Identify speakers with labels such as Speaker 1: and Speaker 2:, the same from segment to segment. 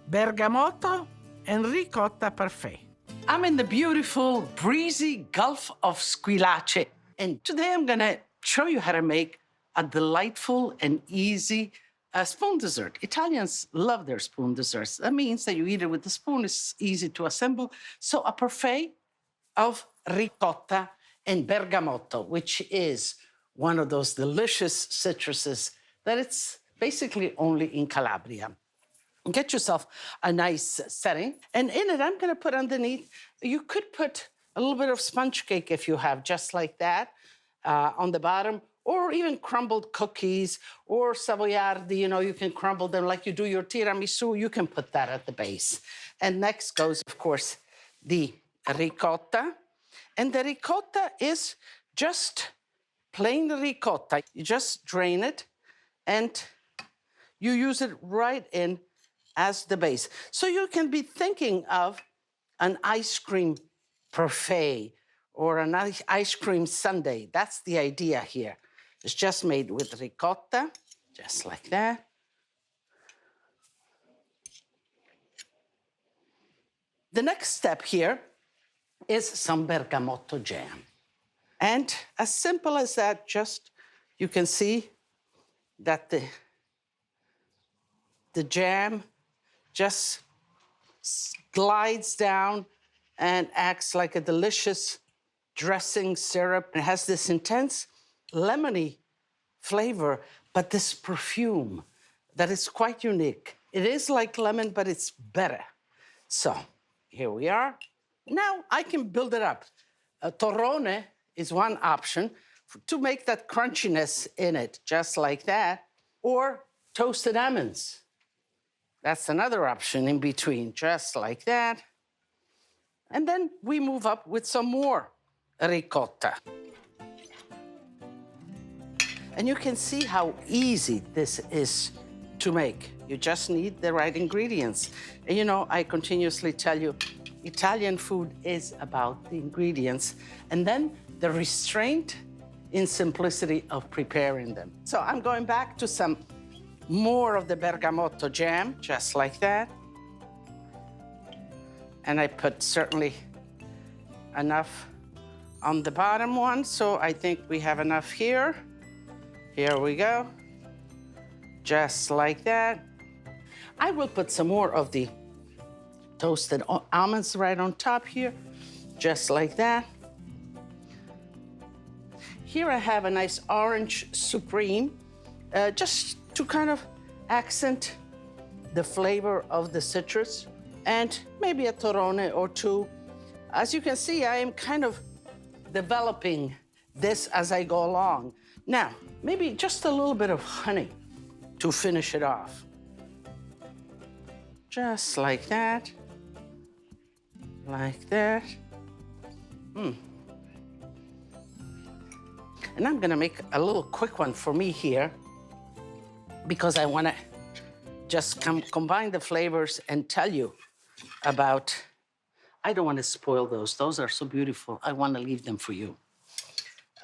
Speaker 1: bergamotto and ricotta parfait.
Speaker 2: I'm in the beautiful, breezy Gulf of Squillace, and today I'm gonna show you how to make a delightful and easy spoon dessert. Italians love their spoon desserts. That means that you eat it with the spoon. It's easy to assemble. So a parfait of ricotta and bergamotto, which is one of those delicious citruses that it's basically only in Calabria. Get yourself a nice setting. And in it, I'm gonna put underneath, you could put a little bit of sponge cake if you have, just like that, on the bottom, or even crumbled cookies or savoiardi, you can crumble them like you do your tiramisu, you can put that at the base. And next goes, of course, the ricotta. And the ricotta is just plain ricotta. You just drain it and you use it right in as the base. So you can be thinking of an ice cream parfait or an ice cream sundae. That's the idea here. It's just made with ricotta, just like that. The next step here is some bergamotto jam. And as simple as that, just you can see that the jam just glides down and acts like a delicious dressing syrup. It has this intense lemony flavor, but this perfume that is quite unique. It is like lemon, but it's better. So here we are. Now I can build it up. A torrone is one option to make that crunchiness in it, just like that, or toasted almonds. That's another option in between, just like that. And then we move up with some more ricotta. And you can see how easy this is to make. You just need the right ingredients. And I continuously tell you, Italian food is about the ingredients and then the restraint in simplicity of preparing them. So I'm going back to some more of the bergamotto jam, just like that. And I put certainly enough on the bottom one, so I think we have enough here. Here we go, just like that. I will put some more of the toasted almonds right on top here, just like that. Here I have a nice orange supreme, just to kind of accent the flavor of the citrus, and maybe a torrone or two. As you can see, I am kind of developing this as I go along. Now, maybe just a little bit of honey to finish it off. Just like that. Like that. And I'm gonna make a little quick one for me here because I wanna just combine the flavors and tell you about, I don't wanna spoil those. Those are so beautiful. I wanna leave them for you.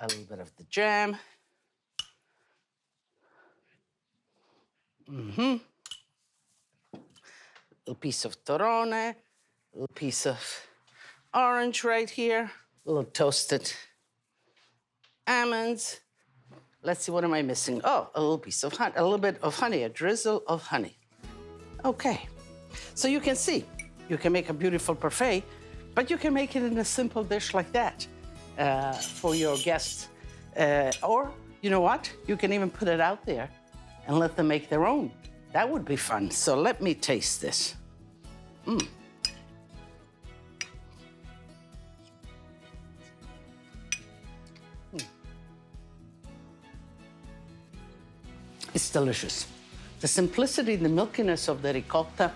Speaker 2: A little bit of the jam. A little piece of torrone, a little piece of orange right here, a little toasted almonds. Let's see, what am I missing? Oh, a little piece of honey, a little bit of honey, a drizzle of honey. Okay, so you can see, you can make a beautiful parfait, but you can make it in a simple dish like that for your guests. Or, you know what? You can even put it out there and let them make their own. That would be fun. So let me taste this. It's delicious. The simplicity, the milkiness of the ricotta,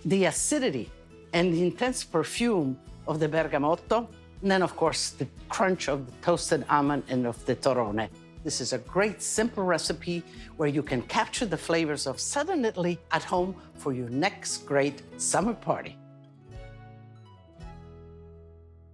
Speaker 2: the acidity, and the intense perfume of the bergamotto, and then, of course, the crunch of the toasted almond and of the torrone. This is a great, simple recipe where you can capture the flavors of Southern Italy at home for your next great summer party.